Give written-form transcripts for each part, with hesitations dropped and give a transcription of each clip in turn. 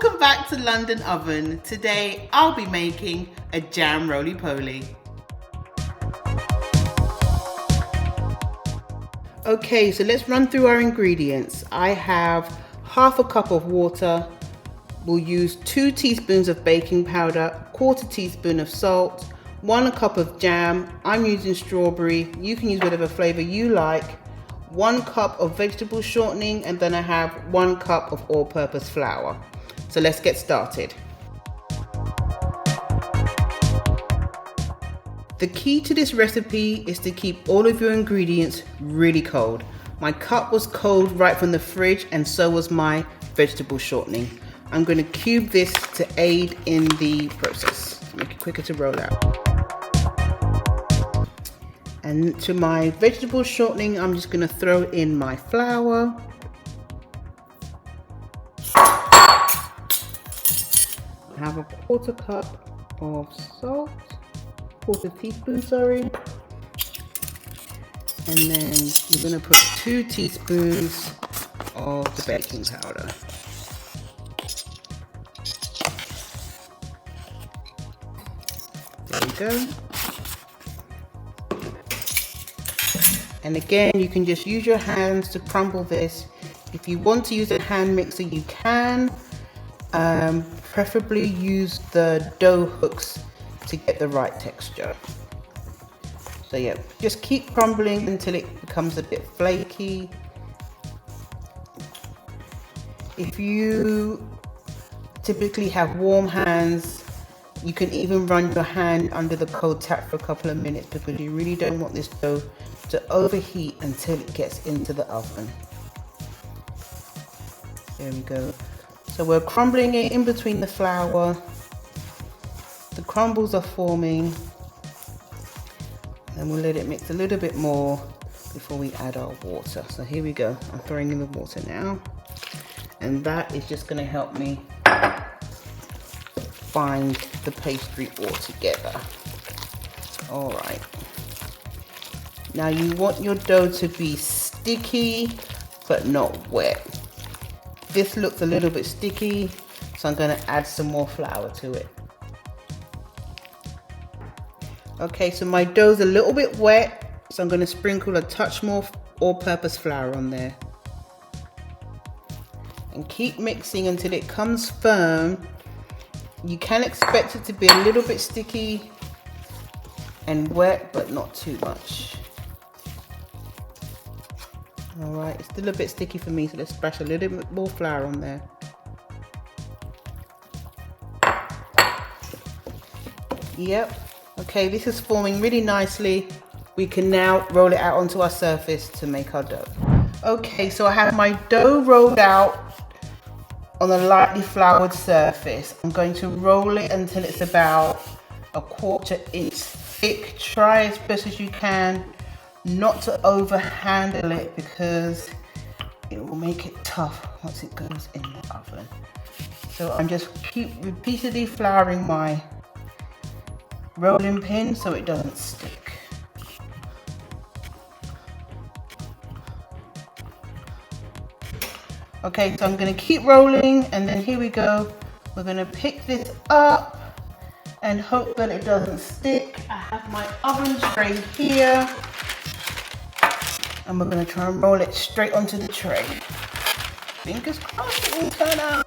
Welcome back to London Oven. Today I'll be making a jam roly-poly. Okay, so let's run through our ingredients. I have half a cup of water. We'll use 2 teaspoons of baking powder, 1/4 teaspoon of salt, 1 cup of jam. I'm using strawberry. You can use whatever flavor you like. 1 cup of vegetable shortening, and then I have 1 cup of all-purpose flour. So let's get started. The key to this recipe is to keep all of your ingredients really cold. My cup was cold right from the fridge, and so was my vegetable shortening. I'm going to cube this to aid in the process, make it quicker to roll out. And to my vegetable shortening, I'm just going to throw in my flour. I have a 1/4 cup of salt, 1/4 teaspoon, sorry. And then you're going to put 2 teaspoons of the baking powder. There we go. And again, you can just use your hands to crumble this. If you want to use a hand mixer, you can. Preferably use the dough hooks to get the right texture. So yeah, just keep crumbling until it becomes a bit flaky. If you typically have warm hands, you can even run your hand under the cold tap for a couple of minutes, because you really don't want this dough to overheat until it gets into the oven. There we go. So we're crumbling it in between the flour. The crumbles are forming. And we'll let it mix a little bit more before we add our water. So here we go. I'm throwing in the water now. And that is just going to help me bind the pastry all together. All right. Now you want your dough to be sticky, but not wet. This looks a little bit sticky, so I'm going to add some more flour to it. Okay, so my dough's a little bit wet, so I'm going to sprinkle a touch more all-purpose flour on there. And keep mixing until it comes firm. You can expect it to be a little bit sticky and wet, but not too much. Alright, it's still a bit sticky for me, so let's splash a little bit more flour on there. Yep, okay, this is forming really nicely. We can now roll it out onto our surface to make our dough. Okay, so I have my dough rolled out on a lightly floured surface. I'm going to roll it until it's about 1/4 inch thick. Try as best as you can not to overhandle it, because it will make it tough once it goes in the oven. So I'm just keep repeatedly flouring my rolling pin so it doesn't stick. Okay, so I'm going to keep rolling, and then here we go. We're going to pick this up and hope that it doesn't stick. I have my oven tray here, and we're going to try and roll it straight onto the tray. Fingers crossed it will turn out.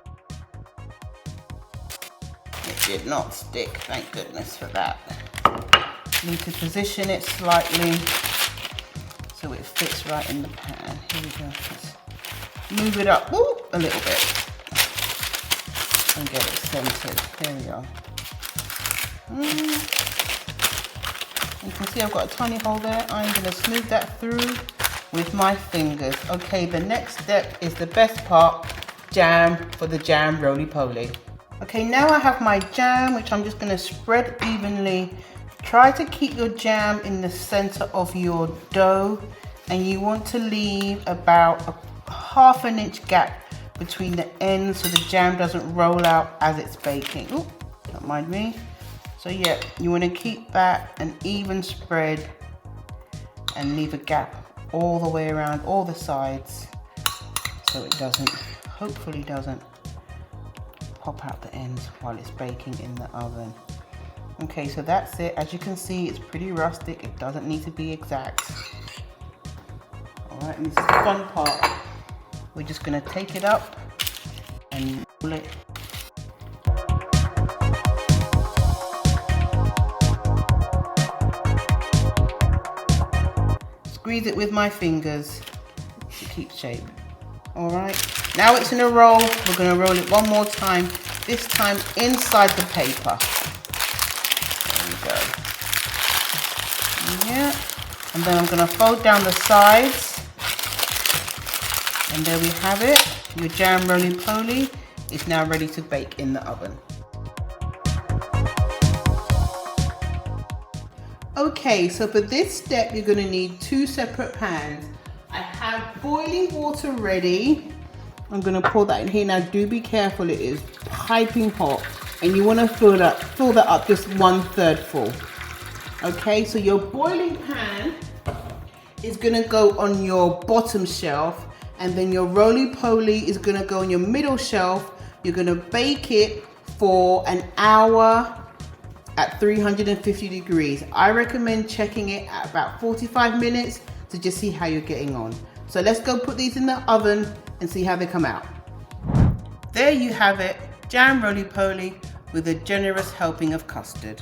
It did not stick, thank goodness for that. Need to position it slightly so it fits right in the pan. Here we go. Let's move it up a little bit and get it centered. There we go. You can see I've got a tiny hole there. I'm going to smooth that through with my fingers. Okay, the next step is the best part, jam for the jam roly-poly. Okay, now I have my jam, which I'm just going to spread evenly. Try to keep your jam in the center of your dough, and you want to leave about a 1/2 inch gap between the ends so the jam doesn't roll out as it's baking. Ooh, don't mind me. So yeah, you want to keep that an even spread and leave a gap all the way around all the sides so it doesn't, hopefully doesn't pop out the ends while it's baking in the oven. Okay, so that's it. As you can see, it's pretty rustic. It doesn't need to be exact. All right, and this is the fun part. We're just gonna take it up and roll it. Squeeze it with my fingers to keep shape. All right, now it's in a roll. We're gonna roll it one more time, this time inside the paper. There we go. Yeah, and then I'm gonna fold down the sides. And there we have it. Your jam roly-poly is now ready to bake in the oven. Okay, so for this step, you're gonna need 2 separate pans. I have boiling water ready. I'm gonna pour that in here. Now do be careful, it is piping hot. And you wanna fill that up just 1/3 full. Okay, so your boiling pan is gonna go on your bottom shelf, and then your roly-poly is gonna go on your middle shelf. You're gonna bake it for an hour at 350 degrees. I recommend checking it at about 45 minutes to just see how you're getting on. So let's go put these in the oven and see how they come out. There you have it, jam roly-poly with a generous helping of custard.